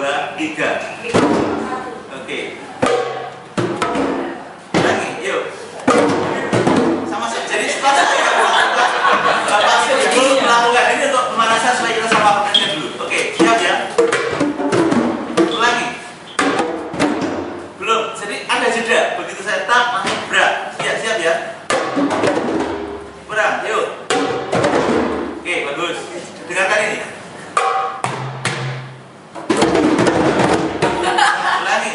2, 3. Oke. Lagi, yuk. Sama saja. Jadi setelah saya Bapak Ibu melakukan ini untuk pemanasan supaya kita sama pakai dulu. Oke, siap ya? Ulangi. Belum. Jadi ada jeda. Begitu saya tap langsung berat. Siap ya? Kurang, yuk. Oke, bagus. Dengarkan ini. Ulangi.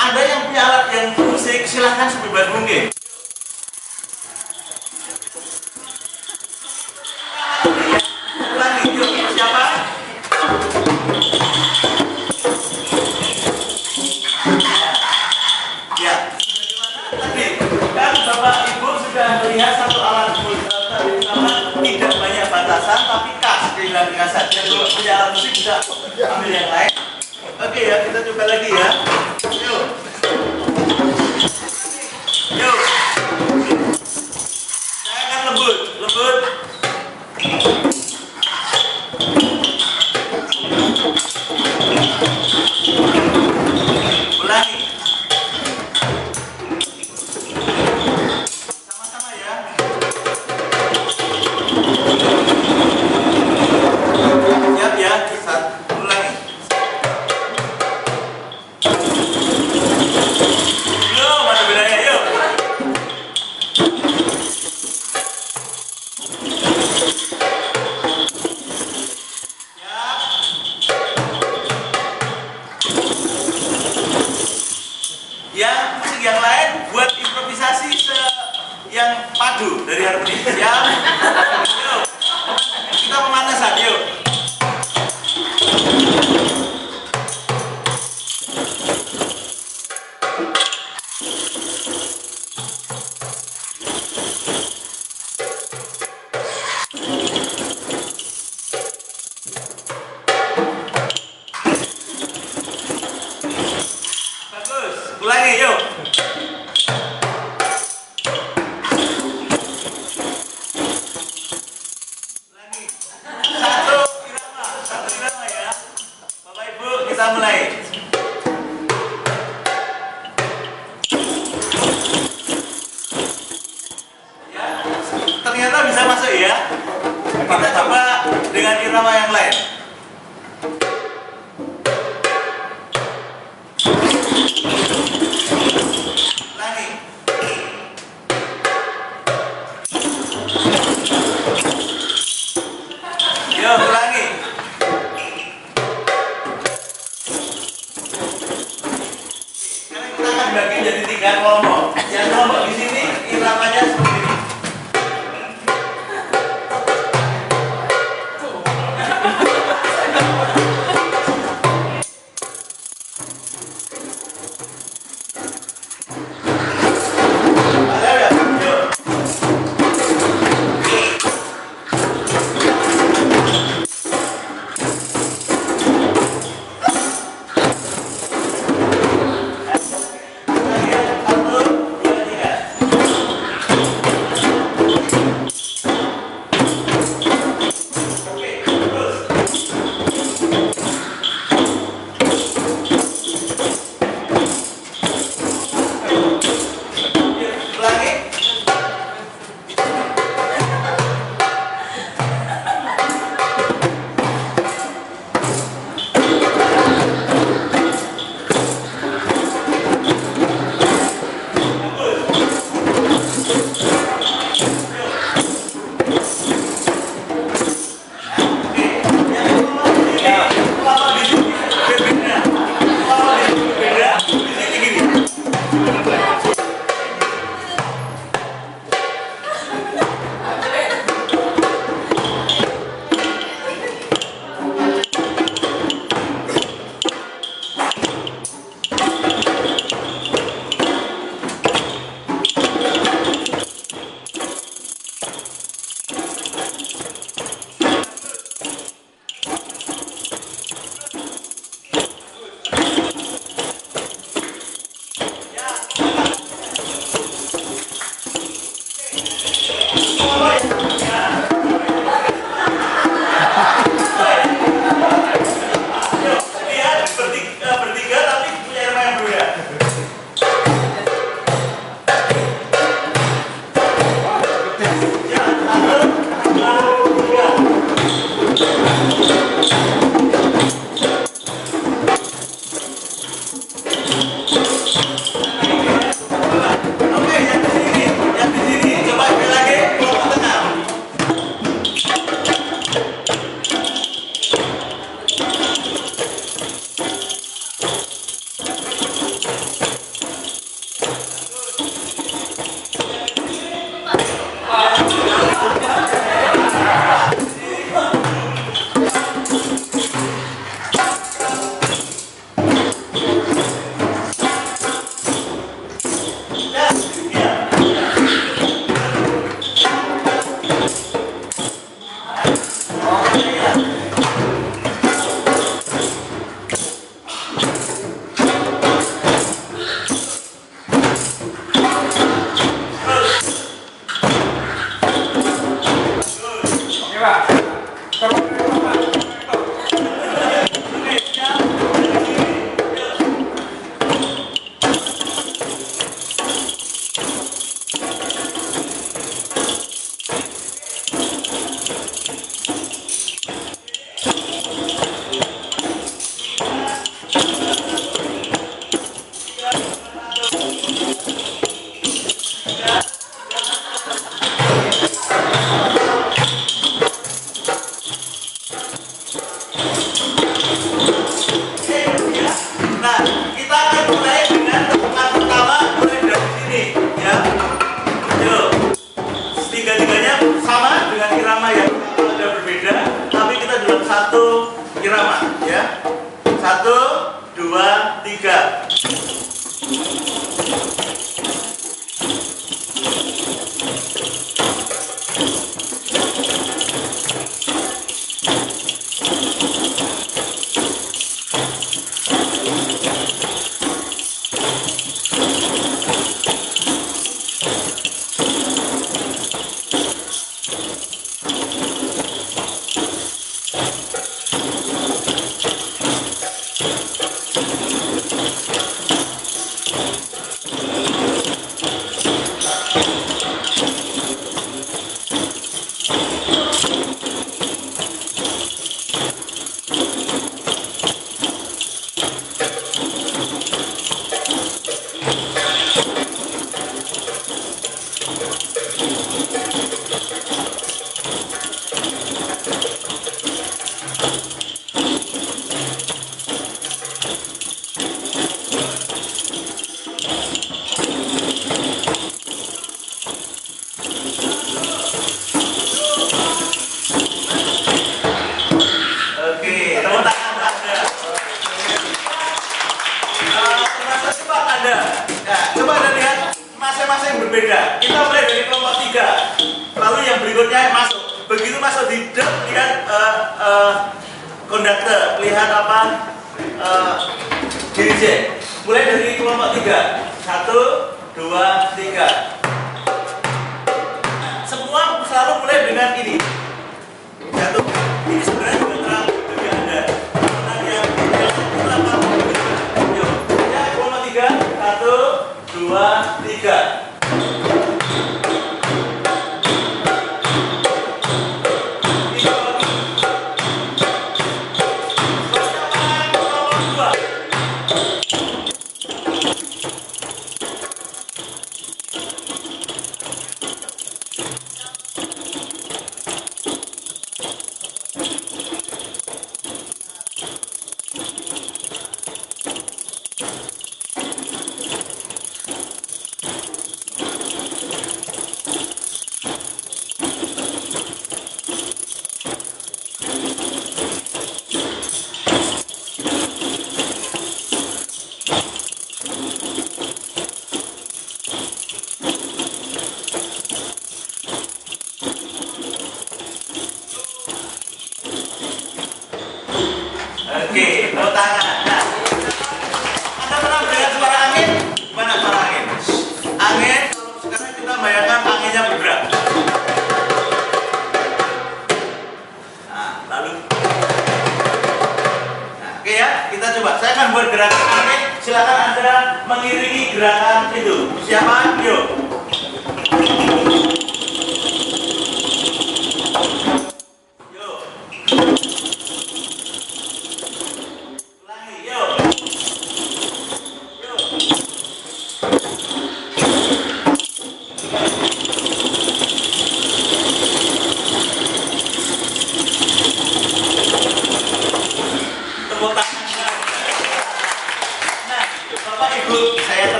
Anda yang punya alat yang musik, silahkan sebebas mungkin. Ulangi, yuk. Siapa? Ya. Tadi kan Bapak Ibu sudah melihat satu alat musik tidak banyak batasan tapi khas dengan saja. Kalau punya alat musik bisa ambil yang lain. Oke ya, kita coba lagi ya. Yuk. Yuk. Saya akan lembut. Ulangi. Sama-sama ya. Siap ya, ulangi. Yuk, mana bedanya, yuk. Yang musik yang lain buat improvisasi yang padu dari harmoni. Siap? Yuk. Kita pemanasan, yuk. Bagus. Ulangi, yuk. Ulangi. Satu irama ya. Bapak Ibu, kita mulai. Ya, ternyata bisa masuk ya. Kita coba dengan irama yang lain. Ulangi. Yuk, ulangi. Sekarang kita akan bagi jadi 3 kelompok. Yang kelompok di sini iramanya seperti ini. Satu, dua, tiga. 2, 3. Berbeda. Kita mulai dari kelompok 3. Lalu yang berikutnya masuk. Begitu masuk di dep, lihat konduktor, lihat apa? DJ. Mulai dari kelompok 3. 1, 2, 3. Semua selalu mulai dengan ini. 1. Ini sebenarnya juga terlalu bagi Anda. Karena yang berapa? Yuk. Ya, kelompok 3. 1, 2, 3. Oke, bawa tangan. Nah, Anda pernah mendengar suara angin? Gimana suara angin? Angin, sekarang kita bayangkan anginnya bergerak. Nah, lalu. Nah, oke ya, kita coba. Saya akan buat gerakan angin. Silakan Anda mengiringi gerakan itu. Siapa? Yuk.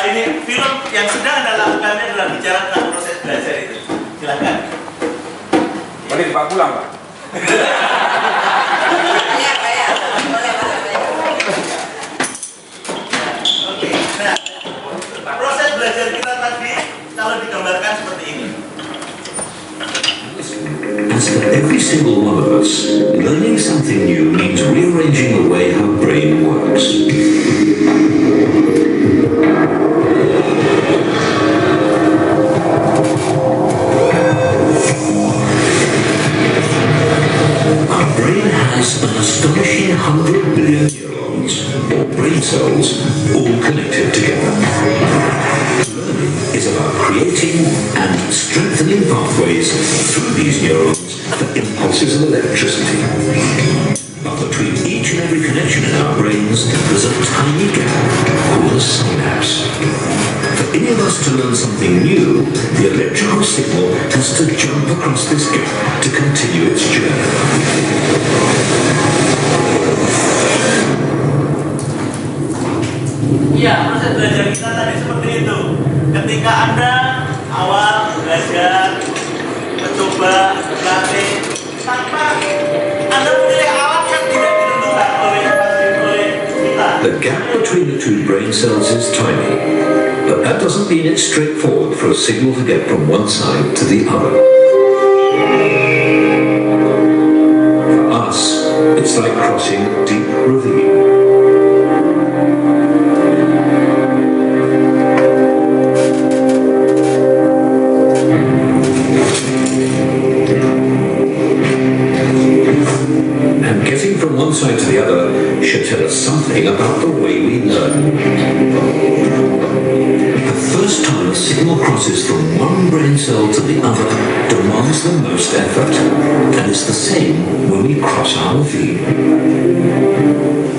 Ini film yang sedang Anda lakukannya adalah bicara tentang proses belajar itu. Silakan. Boleh dibawa pulang, Pak? Oke. Nah, proses belajar kita tadi kalau digambarkan seperti ini. As for every single one of us, learning something new means rearranging the way our brain works. Our brain has an astonishing 100 billion neurons, or brain cells, all connected together. Learning is about creating and strengthening pathways through these neurons for impulses of electricity. But between each and every connection in our brains, there's a tiny gap called a synapse. For any of us to learn something new, the electrical signal has to jump across this gap to continue its journey. Iya, proses belajar kita tadi seperti itu. Ketika Anda awal belajar, mencoba, berlatih, tanpa Anda memilih alat yang tidak ditentukan oleh kita. The gap between the two brain cells is tiny, but that doesn't mean it's straightforward for a signal to get from one side to the other. For us, it's like crossing a deep ravine. And getting from one side to the other should tell us something about the way we learn. The first time a signal crosses from one brain cell to the other demands the most effort, and it's the same when we cross our ravine.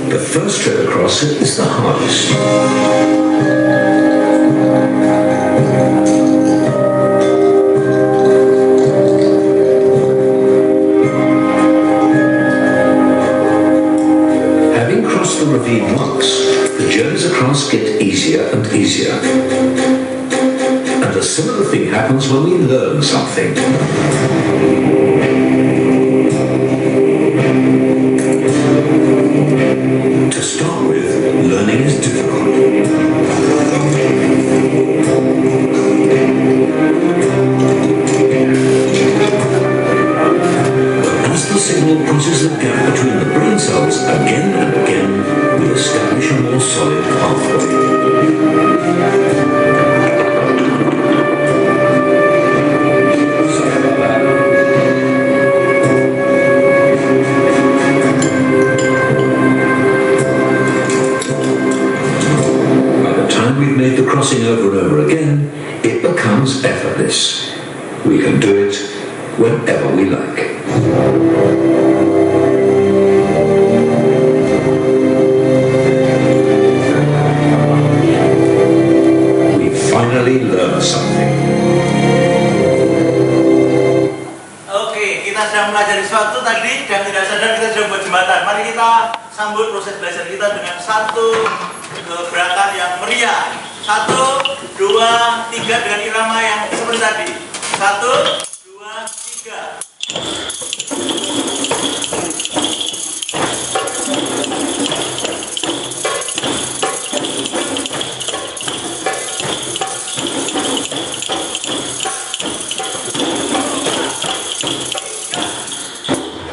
The first trip across it is the hardest. The ravine once, the journeys across get easier and easier. And a similar thing happens when we learn something. To start with, learning is difficult. As the signal crosses the gap between the brain cells again and again, we establish a more solid pathway. By the time we've made the crossing over and over again, it becomes effortless. We can do it whenever we like. We finally learned something. Oke, kita sudah mempelajari sesuatu tadi dan tidak sadar kita sudah buat jembatan. Mari kita sambut proses belajar kita dengan satu gerakan yang meriah. 1, 2, 3 dengan irama yang seperti tadi. 1, 2, 3.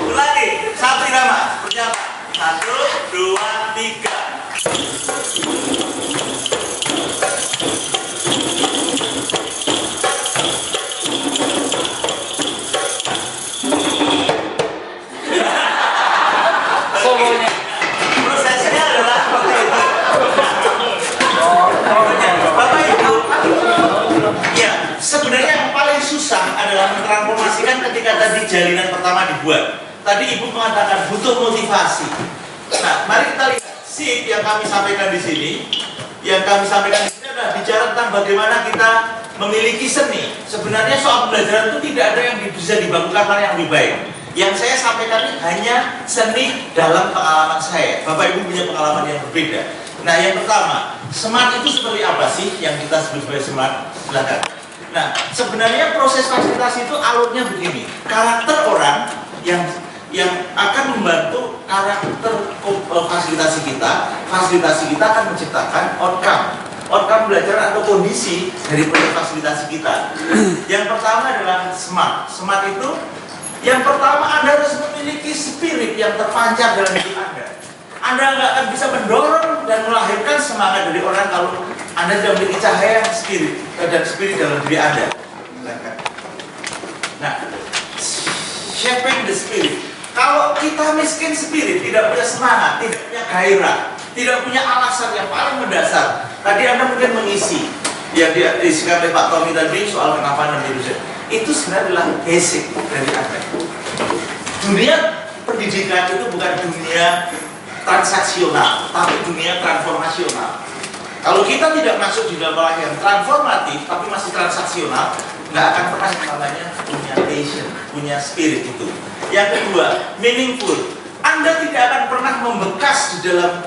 Ulangi, satu irama, seperti apa? 1, 2, 3. Prosesnya adalah seperti itu. Bapak Ibu, ya sebenarnya yang paling susah adalah mentransformasikan ketika tadi jalinan pertama dibuat. Tadi Ibu mengatakan butuh motivasi. Nah, mari kita lihat sip yang kami sampaikan di sini. Yang kami sampaikan di sini adalah bicara tentang bagaimana kita memiliki seni. Sebenarnya soal pembelajaran itu tidak ada yang bisa dibakukan mana yang lebih baik. Yang saya sampaikan ini hanya seni dalam pengalaman saya. Bapak Ibu punya pengalaman yang berbeda. Nah, yang pertama, smart itu seperti apa sih yang kita sebut sebagai smart? Silakan. Nah, sebenarnya proses fasilitasi itu alurnya begini. Karakter orang yang akan membantu karakter fasilitasi kita akan menciptakan outcome belajar atau kondisi dari proses fasilitasi kita. Yang pertama adalah smart. Smart itu yang pertama Anda harus memiliki spirit yang terpancar dalam hidup Anda. Anda nggak akan bisa mendorong dan melahirkan semangat dari orang kalau Anda tidak memiliki cahaya spirit dan spirit dalam diri Anda. Nah, shaping the spirit. Kalau kita miskin spirit, tidak punya semangat, tidak punya gairah, tidak punya alasan yang paling mendasar. Tadi Anda mungkin mengisi yang diisikan oleh Pak Tommy tadi soal kenapa Anda menjadi itu sebenarnya adalah basic dari Anda. Dunia pendidikan itu bukan dunia transaksional, tapi dunia transformasional. Kalau kita tidak masuk di dalam hal yang transformatif, tapi masih transaksional, nggak akan pernah namanya punya passion, punya spirit itu. Yang kedua, meaningful. Anda tidak akan pernah membekas di dalam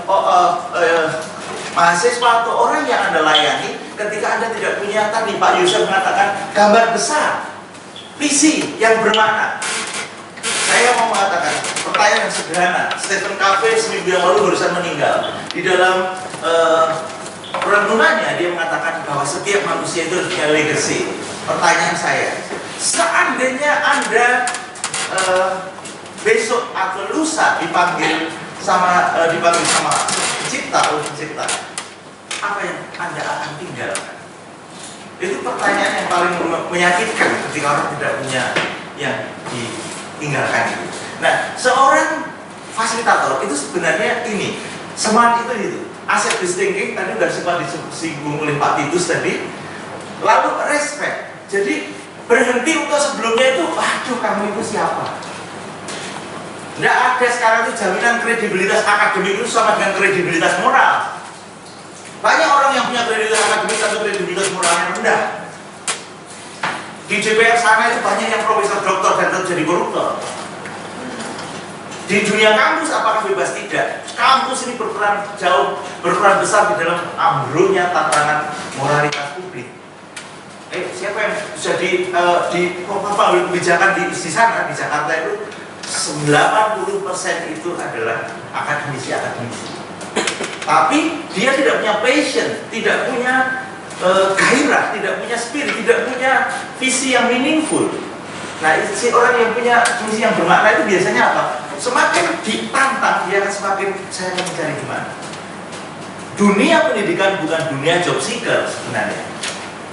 mahasiswa atau orang yang Anda layani ketika Anda tidak punya, tadi Pak Yusuf mengatakan, gambar besar, visi yang bermakna. Saya mau mengatakan, pertanyaan yang sederhana. Stephen Covey seminggu yang lalu barusan meninggal. Di dalam renungannya dia mengatakan bahwa setiap manusia itu punya legacy. Pertanyaan saya, seandainya Anda besok atau lusa dipanggil sama pencipta, oleh pencipta, apa yang Anda akan tinggalkan? Itu pertanyaan yang paling menyakitkan ketika orang tidak punya yang ditinggalkan. Nah, seorang fasilitator itu sebenarnya ini, smart itu asset based thinking tadi sudah sempat disinggung oleh Pak Titus tadi. Lalu respect. Jadi berhenti untuk sebelumnya itu, waduh kamu itu siapa? Tidak ada sekarang itu jaminan kredibilitas akademik itu sama dengan kredibilitas moral. Banyak orang yang punya kredibilitas akademik atau kredibilitas moral yang rendah. Di DPR sana itu banyak yang profesor doktor dan tetap jadi koruptor. Di dunia kampus apakah bebas? Tidak. Kampus ini berperan besar di dalam ambruknya tatanan moralitas publik. Siapa yang bisa pengambil kebijakan di sana di Jakarta itu 90% itu adalah akademisi. Tapi dia tidak punya passion, tidak punya gairah, tidak punya spirit, tidak punya visi yang meaningful. Nah, si orang yang punya visi yang bermakna itu biasanya apa? Semakin ditantang, dia akan semakin saya akan mencari di mana. Dunia pendidikan bukan dunia job seeker sebenarnya,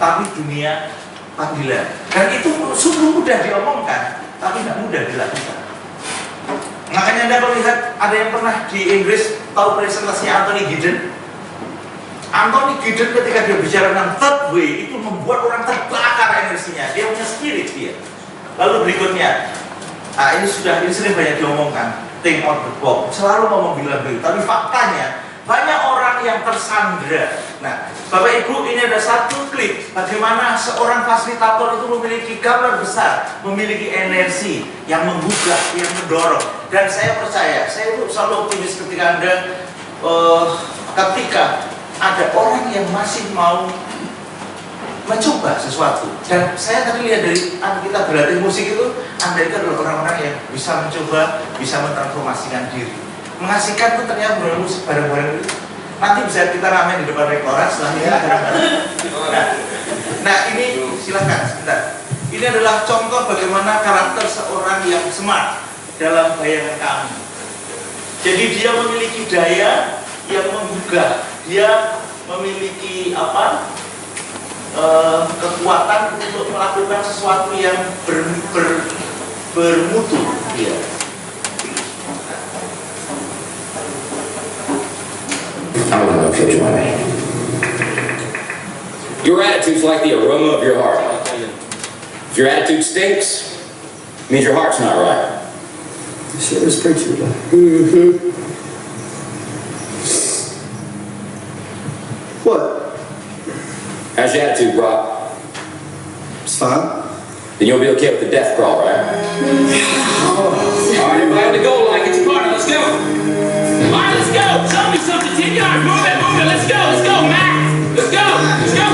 tapi dunia panggilan. Dan itu sungguh mudah diomongkan, tapi tidak mudah dilakukan. Makanya Anda melihat ada yang pernah di Inggris tahu presentasinya Anthony Giddens. Anthony Giddens ketika dia bicara tentang third way itu membuat orang terbakar energinya. Dia punya spirit dia. Lalu berikutnya, ini sering banyak diomongkan, think out the box. Selalu ngomong bilang-bilang, tapi faktanya banyak orang yang tersandra. Nah, Bapak Ibu, ini ada satu klik bagaimana seorang fasilitator itu memiliki gambar besar, memiliki energi yang menggugah, yang mendorong. Dan saya percaya, saya itu selalu optimis ketika ketika ada orang yang masih mau mencoba sesuatu. Dan saya tadi lihat dari kita berlatih musik itu, Anda itu adalah orang-orang yang bisa mencoba, bisa mentransformasikan diri. Mengasihkan tuh ternyata musik bareng-bareng itu. Nanti bisa kita ramen di depan rektorat selanjutnya. Nah ini silakan sebentar. Ini adalah contoh bagaimana karakter seorang yang smart dalam bayangan kami. Jadi dia memiliki daya yang menggugah. Dia memiliki kekuatan untuk melakukan sesuatu yang bermutu. Ya. I don't know if you'll join me. Your attitude's like the aroma of your heart. If your attitude stinks, it means your heart's not right. You sure this preacher guy? What? How's your attitude, Brock? It's fine. Then you'll be okay with the death crawl, right? Alright, everybody on the goal line, get your partner, let's go! Alright, let's go! Show me something, 10 yards, move it, let's go, Max! Let's go,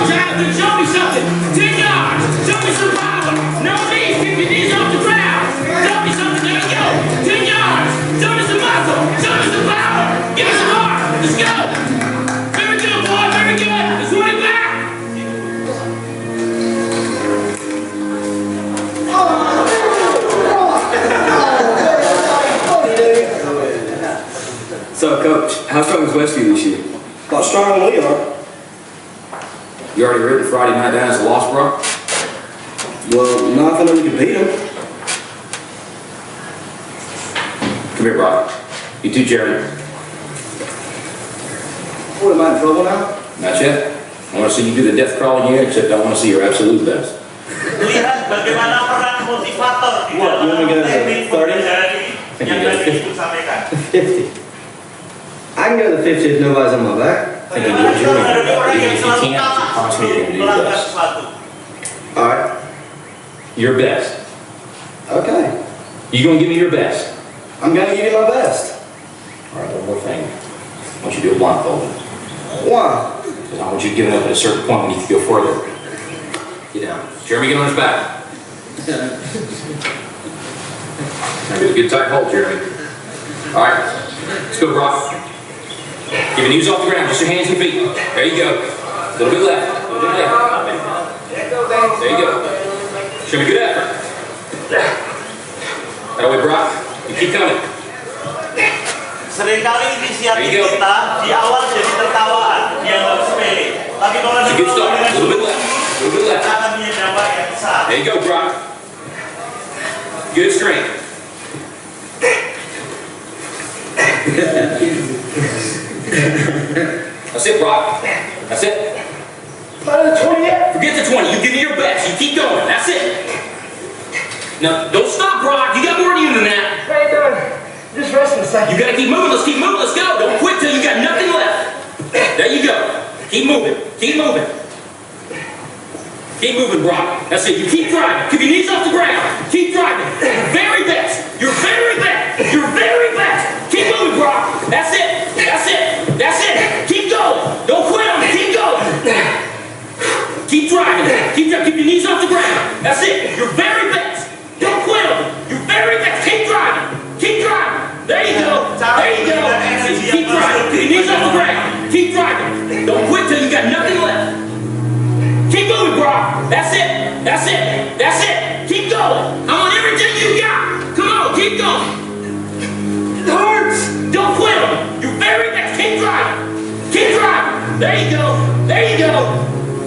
Jonathan, show me something! 10 yards, show me some power! No knees, keep your knees off the ground! Show me something, there we go! 10 yards, show me some muscle, show me some power! Give me some heart, let's go! Very good, boy, very good! Let's run it back! So, Coach, how strong is Westview this year? A lot stronger than we are. You already written Friday night down as a loss, bro? Well, not if I know we can beat them. Come here, Brock. You too, Jeremy. What, am I in trouble now? Not yet. I want to see you do the death crawl again, except I want to see your absolute best. Lihat bagaimana peran motivator di What, you wanna dalam go to teknik 30? pembelajaran ini yang tadi Ibu sampaikan. 50. I can go to the 50 if nobody's on my back. I think you do a Jeremy, but even if you can't, you're constantly going to do your best. Alright. Your best. Okay. You going to give me your best? I'm gonna give you my best. All right, one more thing. I want you to do a blindfold. Why? Because I want you to give it up at a certain point when you can go further. Get down. Jeremy, get on his back. Now, get a good tight hold, Jeremy. All right, let's go, Brock. Keep your knees off the ground, just your hands and feet. There you go. A little bit left, a little bit left. There you go. Show me good effort. That way, Brock. You keep coming. Seringkali inisiatif kita di awal jadi tertawaan, dianggap sepele. Tapi kalau It's a good start. A little bit left, a little bit left. akan punya dampak yang besar. There you go, Brock. Good strength. That's it, Brock. That's it. Forget the 20. You give me your best. You keep going. That's it. Now, don't stop, Brock. You got more in you than that. Just rest in a second. You gotta keep moving. Let's keep moving. Let's go. Don't quit till you got nothing left. There you go. Keep moving. Keep moving. Keep moving, Brock. That's it. You keep driving. Keep your knees off the ground. Keep driving. Your very best. Your very best. Your very best. Keep moving, Brock. That's it. That's it. That's it. Keep going. Don't quit on me. Keep going. Keep driving. Keep driving. Keep your knees off the ground. That's it. Your very best. Don't quit on me. Your very best. Keep driving. Keep driving. There you go. There you go. Keep driving. Keep your knees off the ground. Keep driving. Don't quit till you got nothing left. Keep moving, Brock. That's it. That's it. That's it. Keep going. I want everything you got. Come on. Keep going. It hurts. Don't quit on me. Your very best. Keep driving. Keep driving. There you go. There you go.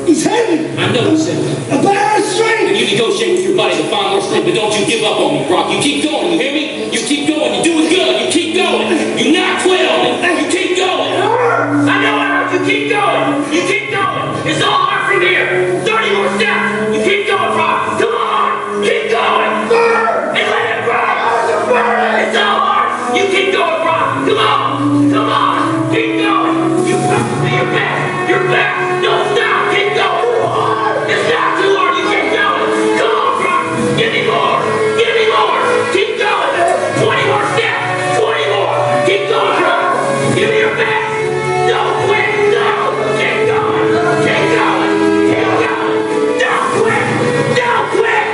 He's heavy. I know he's heavy. A bad And strength. you negotiate with your body to find more strength, but don't you give up on me, Brock. You keep going, you hear me? You keep going, you're doing good, you keep going. You not quit on it, you keep going. I know it hurts, you keep going. You keep going. It's all hard from here. 30 more steps. You keep going, Brock. Come on, keep going. And let it burn. It's all hard. You keep going, Brock. Come on, come on, keep going. You do your best, your best. Don't stop, keep going. It's not too hard, you keep going. Come on, Brock. Give me more. Give me more. Keep going. 20 more steps. 20 more. Keep going, Brock. Give me your best. Don't quit. No. Keep going. Keep going. Keep going. Don't quit. Don't quit.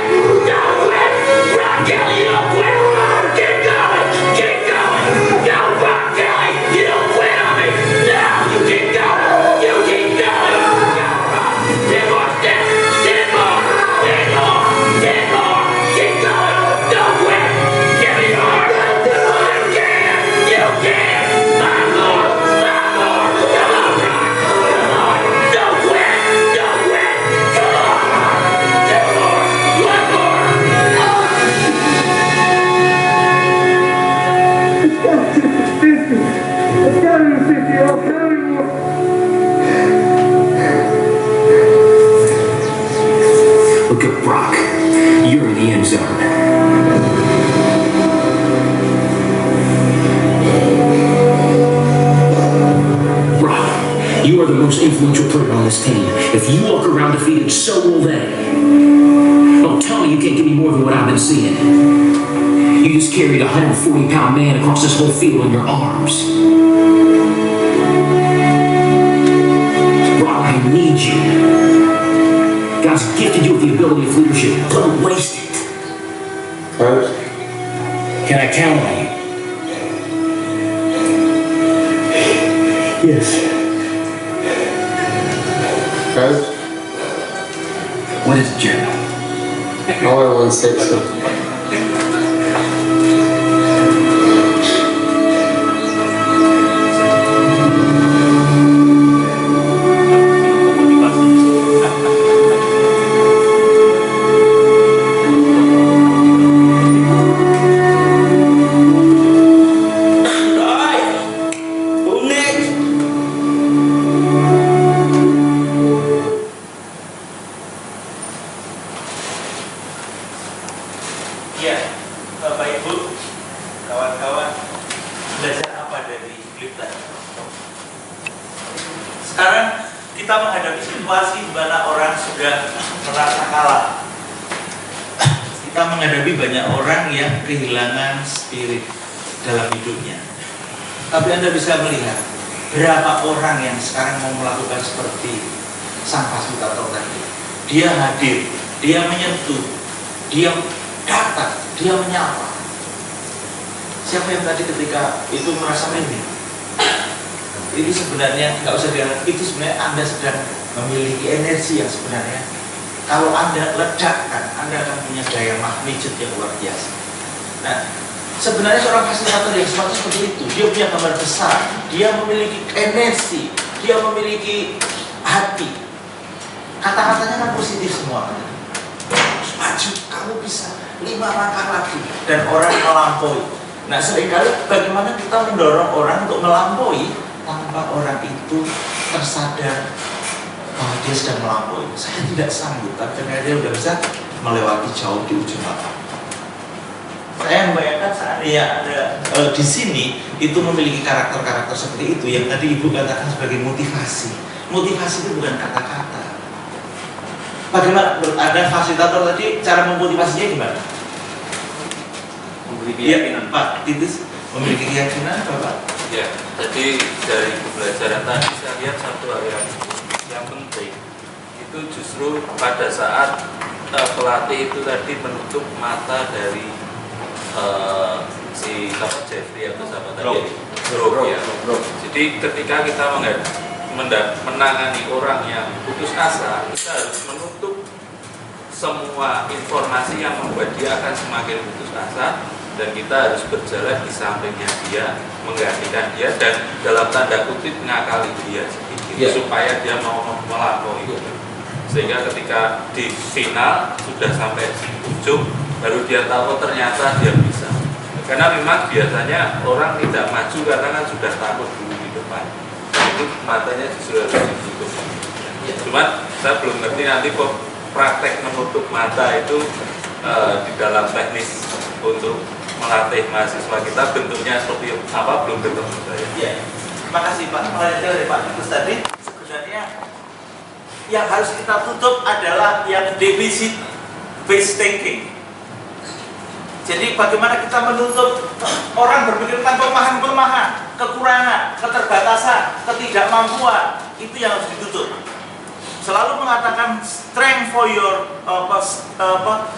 Don't quit. Brock Kelly, you don't quit. Keep going. Keep going. Go, Brock Kelly. You don't quit on me. No, you keep going. You keep going. Go, Brock. 10 more steps. 10 more. 10 more. 10 more. Keep going. Don't quit. Give me more. You can. You can. 5 more. 5 more. Come on, Brock. Come on. Don't quit. Don't quit. Come on. 2 more. 1 more. Look at Brock. You're in the end zone. Brock, you are the most influential player on this team. If you walk around defeated, so will they. Don't tell me you can't give me more than what I've been seeing. You just carried a 140-pound man across this whole field in your arms. Brock, I need you. God's gifted you with the ability of leadership. Don't waste it. Coach? Can I count on you? Yes. Coach, What is it, Jeremy? I want 160. Iya, Bapak Ibu, kawan-kawan, belajar apa dari klip tadi? Sekarang kita menghadapi situasi di mana orang sudah merasa kalah. Kita menghadapi banyak orang yang kehilangan spirit dalam hidupnya. Tapi Anda bisa melihat berapa orang yang sekarang mau melakukan seperti sang fasilitator tadi. Dia hadir, dia menyentuh, dia datang, dia menyapa. Siapa yang tadi ketika itu merasa merinding? Itu sebenarnya nggak usah dianggap, itu sebenarnya Anda sedang memiliki energi yang sebenarnya kalau Anda ledakkan, Anda akan punya daya magnitude yang luar biasa. Nah, sebenarnya seorang fasilitator yang seperti itu, dia punya gambar besar, dia memiliki energi, dia memiliki hati. Kata-katanya kan positif semua. Maju, kamu bisa 5 langkah lagi, dan orang melampaui. Nah, seringkali bagaimana kita mendorong orang untuk melampaui tanpa orang itu tersadar bahwa dia sedang melampaui. Saya tidak sanggup, karena dia sudah bisa melewati jauh di ujung lapangan. Saya membayangkan seandainya ada di sini itu memiliki karakter-karakter seperti itu yang tadi Ibu katakan sebagai motivasi. Motivasi itu bukan kata-kata. Bagaimana menurut Anda fasilitator tadi cara memotivasinya gimana? Memberi keyakinan. Pak Titus memiliki keyakinan, Bapak? Ya, jadi dari pembelajaran tadi saya lihat satu hal yang penting itu justru pada saat pelatih itu tadi menutup mata dari si Jeffrey atau siapa tadi? Bro, ya. Jadi ketika kita menangani orang yang putus asa, kita harus menutup semua informasi yang membuat dia akan semakin putus asa, dan kita harus berjalan di sampingnya dia, menggantikan dia, dan dalam tanda kutip ngakali dia sedikit, supaya dia mau melampaui itu. Sehingga ketika di final sudah sampai ujung, baru dia tahu ternyata dia bisa. Karena memang biasanya orang tidak maju karena kan sudah takut dulu di depan. Itu matanya justru harus ditutup. Cuman saya belum ngerti nanti kok praktek menutup mata itu di dalam teknis untuk melatih mahasiswa kita bentuknya seperti apa belum ketemu saya. Iya. Terima kasih Pak. Melanjutkan dari Pak Titus tadi, sebenarnya yang harus kita tutup adalah yang deficit based thinking. Jadi bagaimana kita menutup orang berpikir tentang kelemahan, kekurangan, keterbatasan, ketidakmampuan, itu yang harus ditutup. Selalu mengatakan strength for your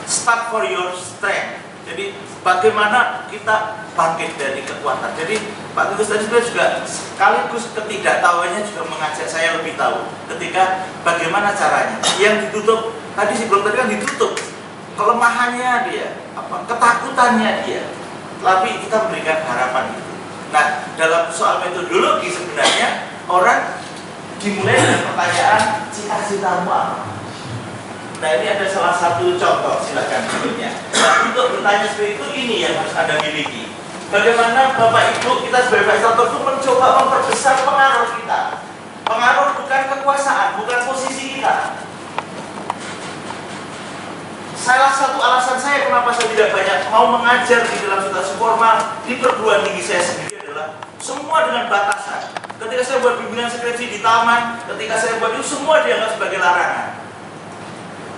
start for your strength. Jadi bagaimana kita bangkit dari kekuatan. Jadi Pak Titus tadi juga sekaligus ketidaktahuannya juga mengajak saya lebih tahu ketika bagaimana caranya. Yang ditutup tadi sebelum tadi kan ditutup kelemahannya dia, ketakutannya dia. Tapi kita memberikan harapan itu. Nah, dalam soal metodologi sebenarnya orang dimulai dengan pertanyaan cita-citamu apa? Nah, ini ada salah satu contoh, silakan berikutnya. Nah, untuk bertanya seperti itu, ini yang harus Anda miliki. Bagaimana Bapak Ibu kita sebagai fasilitator itu mencoba memperbesar pengaruh kita. Pengaruh bukan kekuasaan, bukan posisi kita. Salah satu alasan saya kenapa saya tidak banyak mau mengajar di dalam situasi formal di perguruan tinggi saya sendiri adalah semua dengan batasan. Ketika saya buat bimbingan skripsi di taman, ketika saya buat itu semua dianggap sebagai larangan.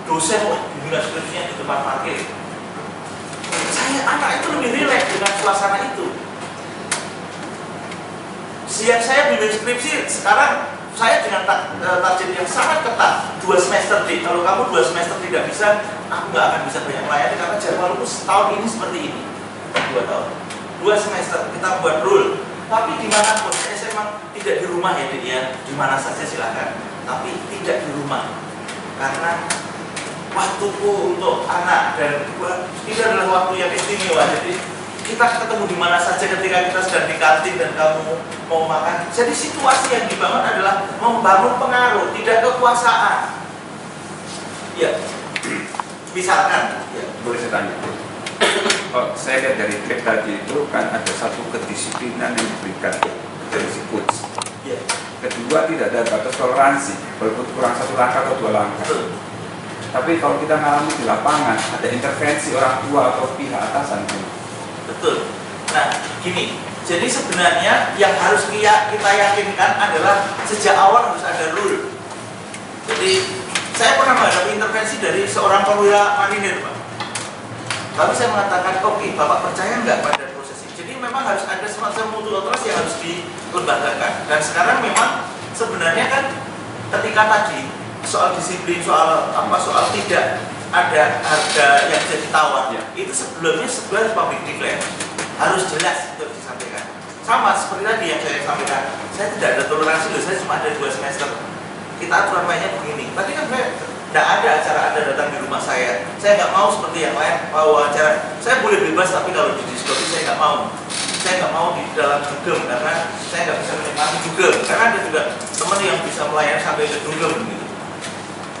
Dosen bimbingan skripsinya di tempat parkir. Anak itu lebih rileks dengan suasana itu. Siang saya bimbing skripsi, sekarang saya dengan target yang sangat ketat 2 semester deh. Kalau kamu 2 semester tidak bisa, aku nggak akan bisa banyak melayani karena jadwalku setahun ini seperti ini. 2 tahun, 2 semester kita buat rule. Tapi dimanapun, saya memang tidak di rumah ya, dia di mana saja silakan. Tapi tidak di rumah karena waktuku untuk anak dan ini adalah waktu yang istimewa. Jadi kita ketemu di mana saja ketika kita sedang di kantin dan kamu mau makan. Jadi situasi yang dibangun adalah membangun pengaruh, tidak kekuasaan. Ya, misalkan. Ya. Boleh saya tanya? Oh, saya lihat dari klip tadi itu kan ada satu kedisiplinan yang diberikan dari si coach. Ya. Kedua, tidak ada batas toleransi, walaupun kurang 1 langkah atau 2 langkah. Betul. Tapi kalau kita mengalami di lapangan, ada intervensi orang tua atau pihak atasan. Betul. Nah, gini. Jadi sebenarnya yang harus kita yakinkan adalah sejak awal harus ada rule. Jadi saya pernah menghadapi intervensi dari seorang perwira marinir, Pak. Tapi saya mengatakan, oke, Bapak percaya nggak pada proses ini? Jadi memang harus ada semacam mutu otoritas yang harus dilembagakan. Dan sekarang memang sebenarnya kan ketika tadi soal disiplin, soal tidak ada harga yang bisa ditawar, itu sebelumnya sebuah public declare. harus jelas untuk disampaikan. Sama seperti tadi yang saya sampaikan, saya tidak ada toleransi loh, saya cuma ada 2 semester. Kita aturan mainnya begini. Tadi kan saya tidak ada acara Anda datang di rumah saya nggak mau seperti yang lain mau acara. Saya boleh bebas, tapi kalau di diskotik saya nggak mau. Saya nggak mau di dalam dugem karena saya nggak bisa menikmati dugem. Karena ada juga teman yang bisa melayani sampai ke dugem gitu.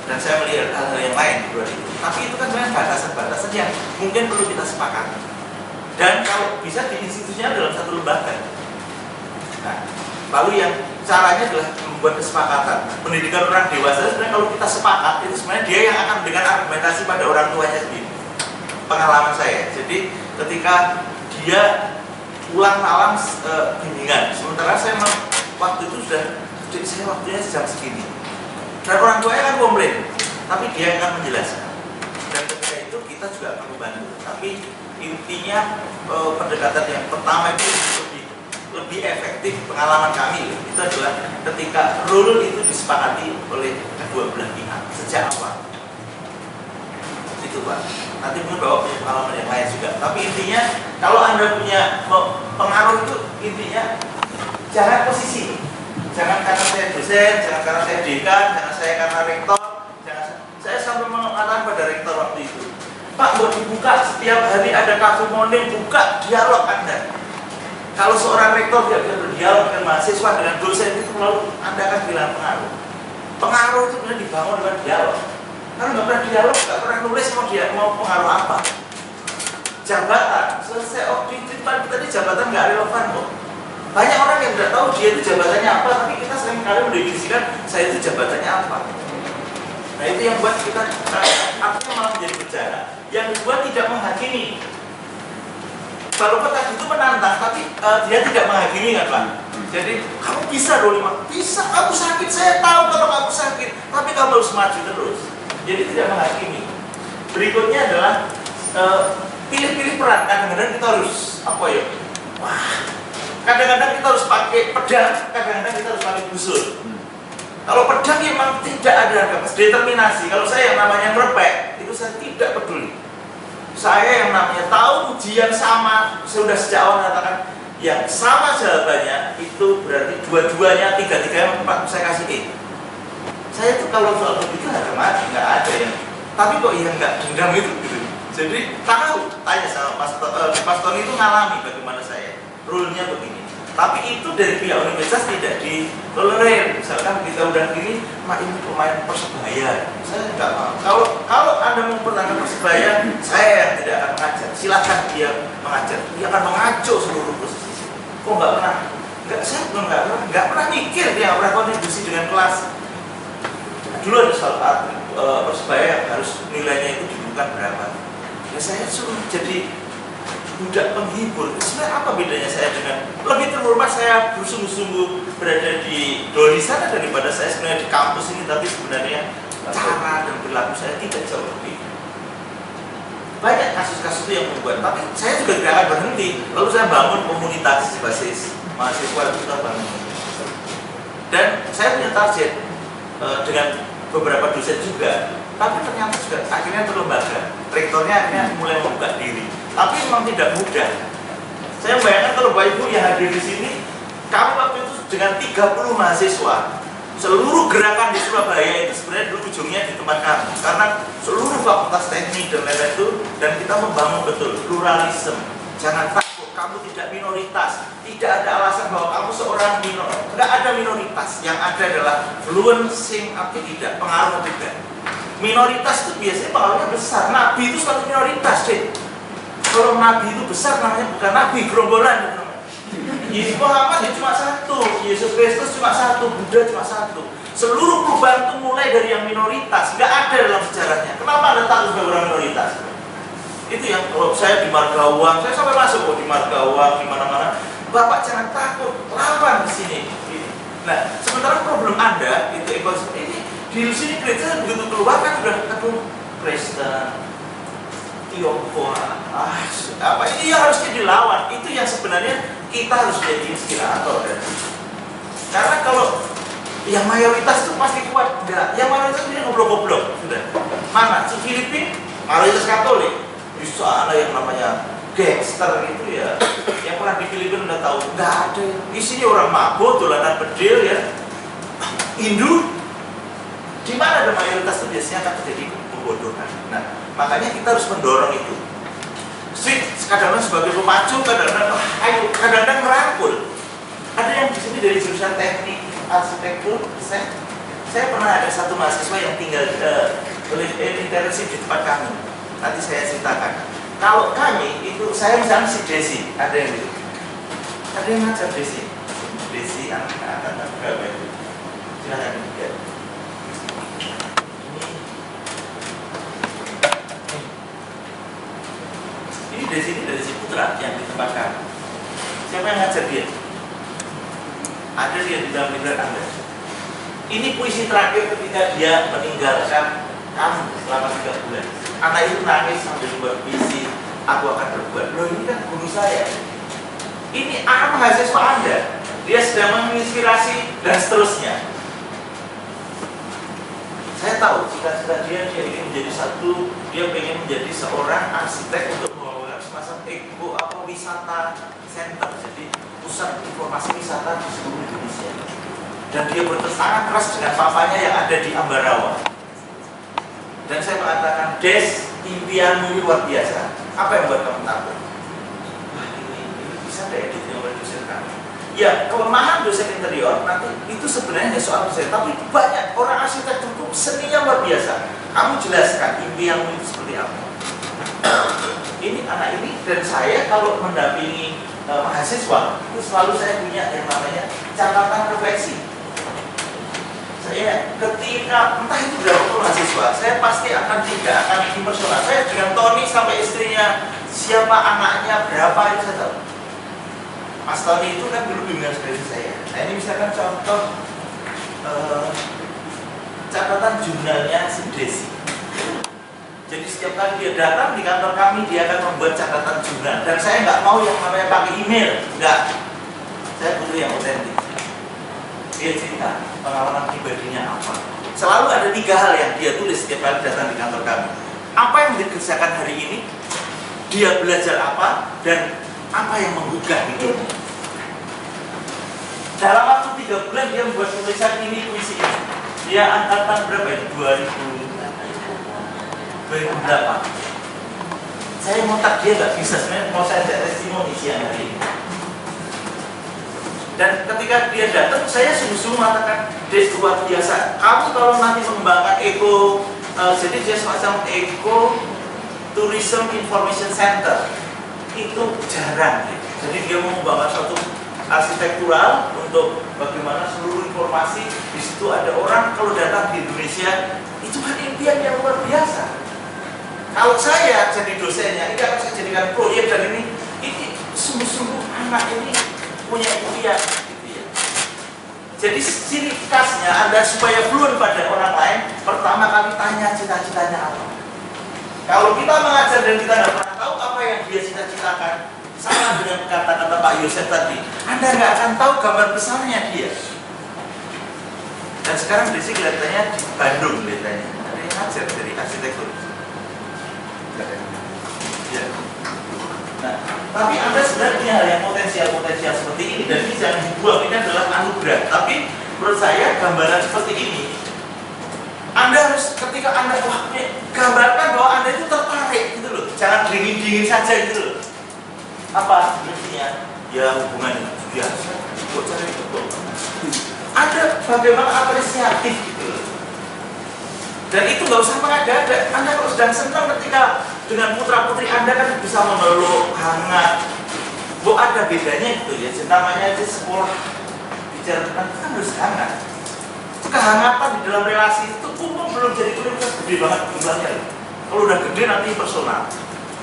Dan saya melihat hal-hal yang lain di luar itu. Tapi itu kan sebenarnya batasan-batasan yang mungkin perlu kita sepakati. Dan kalau bisa diinstitusinya dalam satu lembaga. Nah, lalu yang caranya adalah membuat kesepakatan. Pendidikan orang dewasa sebenarnya kalau kita sepakat itu sebenarnya dia yang akan memberikan argumentasi pada orang tuanya sendiri. Pengalaman saya. Jadi ketika dia pulang malam bimbingan, sementara saya waktu itu sudah saya waktunya jam segini. Dan orang tuanya kan komplain, tapi dia yang akan menjelaskan. Dan ketika itu kita juga akan membantu. Tapi intinya pendekatan yang pertama itu lebih efektif pengalaman kami itu adalah ketika rule itu disepakati oleh kedua belah pihak sejak awal. Itu Pak. Nanti mungkin Bapak punya pengalaman yang lain juga. Tapi intinya kalau Anda punya pengaruh itu intinya jangan posisi. Jangan karena saya dosen, jangan karena saya dekan, jangan saya karena rektor, jangan saya sampai mengatakan pada rektor waktu itu, Pak, mau dibuka setiap hari ada kafe morning, buka dialog Anda. Kalau seorang rektor tidak bisa berdialog dengan mahasiswa, dengan dosen itu lalu Anda akan bilang pengaruh. Pengaruh itu benar dibangun dengan dialog. Kalau nggak pernah dialog, nggak pernah nulis mau pengaruh apa? Jabatan, selesai objektif kita di jabatan nggak relevan kok. Banyak orang yang tidak tahu dia itu jabatannya apa, tapi kita sering kali mendefinisikan saya itu jabatannya apa. Nah itu yang buat kita artinya malah menjadi bencana. Yang kedua tidak menghakimi. Walaupun tadi itu menantang, tapi dia tidak menghakimi kan Pak. Jadi kamu bisa dong bisa, kamu sakit, saya tahu kalau kamu sakit, tapi kamu harus maju terus. Jadi tidak menghakimi. Berikutnya adalah pilih-pilih peran. Kadang-kadang kita harus apa ya? Wah, kadang-kadang kita harus pakai pedang, kadang-kadang kita harus pakai busur. Kalau pedang memang tidak ada determinasi. Kalau saya yang namanya merepek, itu saya tidak peduli. Saya yang namanya tahu ujian sama, saya sudah sejak awal mengatakan yang sama jawabannya itu berarti dua-duanya, tiga-tiganya, empat saya kasih E. Saya itu kalau soal begitu ada mati, nggak ada yang. Tapi kok yang nggak dendam itu gitu. Jadi tahu, tanya sama Mas Tony itu ngalami bagaimana saya. Rule-nya begini. Tapi itu dari pihak universitas tidak ditolerir. Misalkan kita udah gini, mak ini pemain Persebaya. Saya nggak mau. Kalau Anda mau pertanyaan Persebaya, saya yang tidak akan mengajar. Silakan dia mengajar. Dia akan mengacu seluruh proses. Kok nggak pernah? Saya nggak pernah mikir dia nggak pernah kontribusi dengan kelas. Dulu ada salah Persebaya yang harus nilainya itu dibutuhkan berapa. Ya saya suruh jadi budak penghibur. Sebenarnya apa bedanya saya dengan lebih terhormat saya bersungguh-sungguh berada di Doli sana daripada saya sebenarnya di kampus ini, tapi sebenarnya cara dan perilaku saya tidak jauh lebih. Banyak kasus-kasus itu yang membuat, tapi saya juga tidak akan berhenti. Lalu saya bangun komunitas basis mahasiswa kita bangun. Dan saya punya target dengan beberapa dosen juga, tapi ternyata juga akhirnya terlembaga. Rektornya akhirnya mulai membuka diri. Tapi memang tidak mudah. Saya bayangkan kalau Bapak Ibu yang hadir di sini, kami waktu itu dengan 30 mahasiswa, seluruh gerakan di Surabaya itu sebenarnya dulu ujungnya di tempat kami. Karena seluruh fakultas teknik dan lain-lain itu, dan kita membangun betul pluralisme. Jangan takut, kamu tidak minoritas. Tidak ada alasan bahwa kamu seorang minoritas. Tidak ada minoritas. Yang ada adalah fluency atau tidak, pengaruh tidak. Minoritas itu biasanya pengaruhnya besar. Nabi itu suatu minoritas deh. Kalau Nabi itu besar namanya bukan Nabi, gerombolan. Yesus Muhammad ya cuma satu, Yesus Kristus cuma satu, Buddha cuma satu. Seluruh perubahan itu mulai dari yang minoritas, nggak ada dalam sejarahnya. Kenapa Anda takut sebagai orang minoritas? Itu yang kalau saya di Margawang, saya sampai masuk kok di Margawang, di mana-mana. Bapak jangan takut, lawan di sini. Nah, sementara problem Anda itu ekosistem ini di sini gereja begitu keluar kan sudah ketemu Kristen, Tionghoa, apa ini yang harusnya dilawan. Itu yang sebenarnya kita harus jadi inspirator ya. Karena kalau yang mayoritas itu pasti kuat, enggak. Yang mayoritas ini ngobrol-ngobrol sudah. Mana? Di Filipina mayoritas Katolik, bisa ada yang namanya gangster gitu ya. pernah di Filipina udah tahu, nggak ada. Isinya orang mabuk, dolanan bedil ya. Hindu, di mana ada mayoritas itu biasanya akan terjadi pembodohan. Nah, makanya kita harus mendorong itu. Kadang-kadang sebagai pemacu, kadang-kadang ayo, kadang-kadang merangkul. Ada yang di sini dari jurusan teknik arsitektur. Saya pernah ada satu mahasiswa yang tinggal intensif di tempat kami. Nanti saya ceritakan. Kalau kami itu, saya misalnya si Desi, ada yang gitu. Ada yang ngajar Desi. Desi anak-anak berapa itu? Silahkan lihat. Ini Desi, ini dari si Putra yang ditempatkan. Siapa yang ngajar dia? Ada dia di dalam pikiran Anda. Ini puisi terakhir ketika dia meninggalkan kamu selama 3 bulan. Anak itu nangis sambil membuat puisi, aku akan berbuat. Loh, ini kan guru saya. Ini anak mahasiswa Anda. Dia sedang menginspirasi dan seterusnya. Saya tahu cita-cita dia ingin menjadi satu. Dia ingin menjadi seorang arsitek untuk membangun semacam wisata center. Jadi pusat informasi wisata di seluruh Indonesia. Dan dia bertentangan keras dengan papanya yang ada di Ambarawa. Dan saya mengatakan, Des, impianmu luar biasa. Apa yang buat kamu takut? Wah, ini bisa ada editnya oleh dosen kami. Ya, kelemahan dosen interior nanti itu sebenarnya soal dosen, tapi banyak orang arsitek itu seninya luar biasa. Kamu jelaskan impianmu itu seperti apa? Ini anak ini dan saya kalau mendampingi mahasiswa itu selalu saya punya yang namanya catatan refleksi. Saya ketika entah itu berapa mahasiswa, saya pasti tidak akan impersonal. Saya dengan Tony sampai istrinya, siapa anaknya, berapa itu saya tahu. Mas Tony itu kan dulu bimbingan skripsi saya. Nah ini misalkan contoh catatan jurnalnya si Desi. Jadi setiap kali dia datang di kantor kami, dia akan membuat catatan jurnal. Dan saya nggak mau yang namanya pakai email, nggak. Saya butuh yang otentik. Dia cerita pengalaman pribadinya apa. Selalu ada 3 hal yang dia tulis setiap kali datang di kantor kami. Apa yang dikerjakan hari ini, dia belajar apa, dan apa yang menggugah hidupnya. Dalam waktu 3 bulan dia membuat tulisan ini, puisi ini. Dia angkatan berapa ya? 2008. Saya ngotak dia nggak bisa, sebenarnya mau saya testimoni siang hari ini. Dan ketika dia datang, saya sungguh-sungguh mengatakan, Des, luar biasa. Kamu kalau nanti mengembangkan jadi dia semacam Eco Tourism Information Center, itu jarang. Jadi dia mau mengembangkan suatu arsitektural untuk bagaimana seluruh informasi di situ ada orang kalau datang di Indonesia, itu kan impian yang luar biasa. Kalau saya jadi dosennya, ini akan saya jadikan proyek dan ini sungguh-sungguh anak ini punya impian gitu ya. Jadi ciri khasnya Anda supaya fluent pada orang lain, pertama kali tanya cita-citanya apa. Kalau kita mengajar dan kita nggak pernah tahu apa yang dia cita-citakan, sama dengan kata-kata Pak Yosef tadi, Anda nggak akan tahu gambar besarnya dia. Dan sekarang Desi kelihatannya di Bandung kelihatannya, ada yang ngajar dari arsitektur. Ya. Nah, tapi Anda sebenarnya punya hal yang potensial seperti ini dan ini jangan dibuang, ini adalah anugerah. Tapi menurut saya gambaran seperti ini, Anda harus ketika Anda gambarkan bahwa Anda itu tertarik gitu loh, jangan dingin-dingin saja gitu loh. Apa intinya? Ya hubungan biasa. Kok cari itu? Ada bagaimana apresiatif gitu loh. Dan itu nggak usah mengada-ada. Anda kalau sedang senang ketika dengan putra-putri Anda kan bisa memeluk, hangat. Ada bedanya gitu ya. Namanya aja sekolah bicara tentang kan harus hangat. Kehangatan di dalam relasi itu belum jadi prioritas gede banget jumlahnya. Kalau udah gede nanti personal.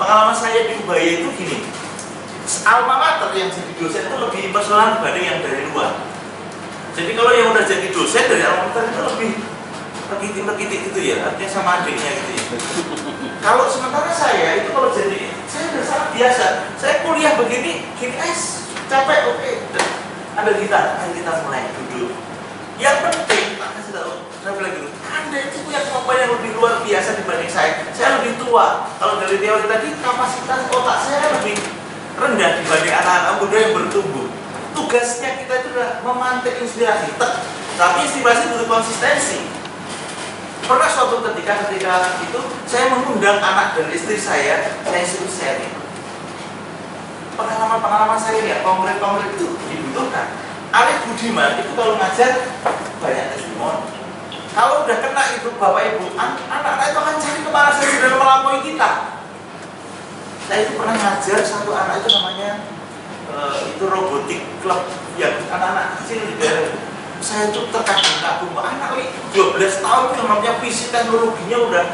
Pengalaman saya di Ubaya itu gini. Alma mater yang jadi dosen itu lebih personal dibanding yang dari luar. Jadi kalau yang udah jadi dosen dari alma mater itu lebih terkitik gitu ya, artinya sama adiknya gitu ya. Kalau sementara saya itu kalau jadi, saya udah sangat biasa. Saya kuliah begini, capek, oke. Ada gitar, ayo kita mulai duduk. Yang penting, kasih tahu, saya bilang gitu, Anda itu punya kemampuan yang lebih luar biasa dibanding saya. Saya lebih tua. Kalau dari teori tadi, kapasitas otak saya lebih rendah rendah dibanding anak-anak muda yang bertumbuh. Tugasnya kita itu adalah memantik inspirasi. Tapi inspirasi butuh konsistensi. Pernah suatu ketika itu saya mengundang anak dan istri saya suruh sharing. Pengalaman saya ya, konkret itu dibutuhkan. Alif Budiman itu kalau ngajar banyak testimoni. Kalau udah kena itu Bapak Ibu, anak-anak itu akan cari kemana saya sudah melampaui kita. Saya itu pernah ngajar satu anak itu namanya itu robotik club yang anak-anak kecil di daerah. Saya itu terkagum-kagum, anak 12 tahun itu namanya fisik teknologinya udah.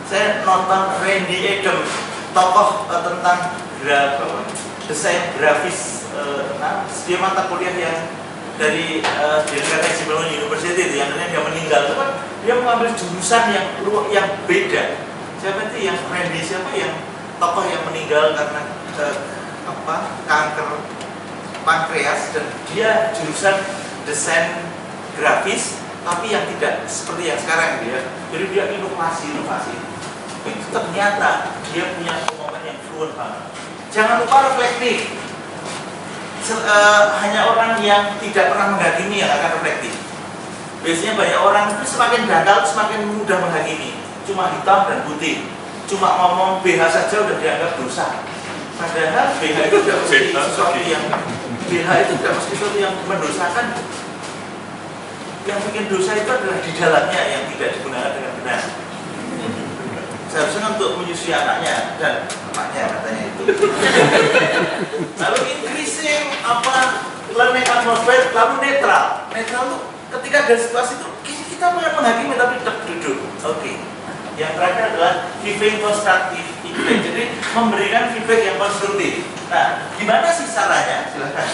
Saya nonton Randy Adam, tokoh tentang desain grafis, dia mata kuliah yang dari Technology University itu yang dia meninggal itu kan dia mengambil jurusan yang beda. Siapa itu yang Randy, siapa yang tokoh yang meninggal karena kanker pankreas, dan dia jurusan desain grafis tapi yang tidak seperti yang sekarang dia. Jadi dia inovasi itu ternyata dia punya kemampuan yang fluent banget. Jangan lupa reflektif. Hanya orang yang tidak pernah menghakimi yang akan reflektif. Biasanya banyak orang itu semakin dangkal semakin mudah menghakimi. Cuma hitam dan putih. Cuma ngomong BH saja udah dianggap dosa. Padahal BH itu tidak mesti sesuatu yang mendosakan. Yang bikin dosa itu adalah di dalamnya yang tidak digunakan dengan benar. Seharusnya untuk menyusui anaknya dan anaknya katanya itu. Lalu increasing learning atmosphere, lalu netral. Netral itu ketika ada situasi itu kita menghakimi tapi tetap duduk. Oke. Yang terakhir adalah giving constructive feedback. Jadi memberikan feedback yang konstruktif. Nah, gimana sih caranya? Silahkan.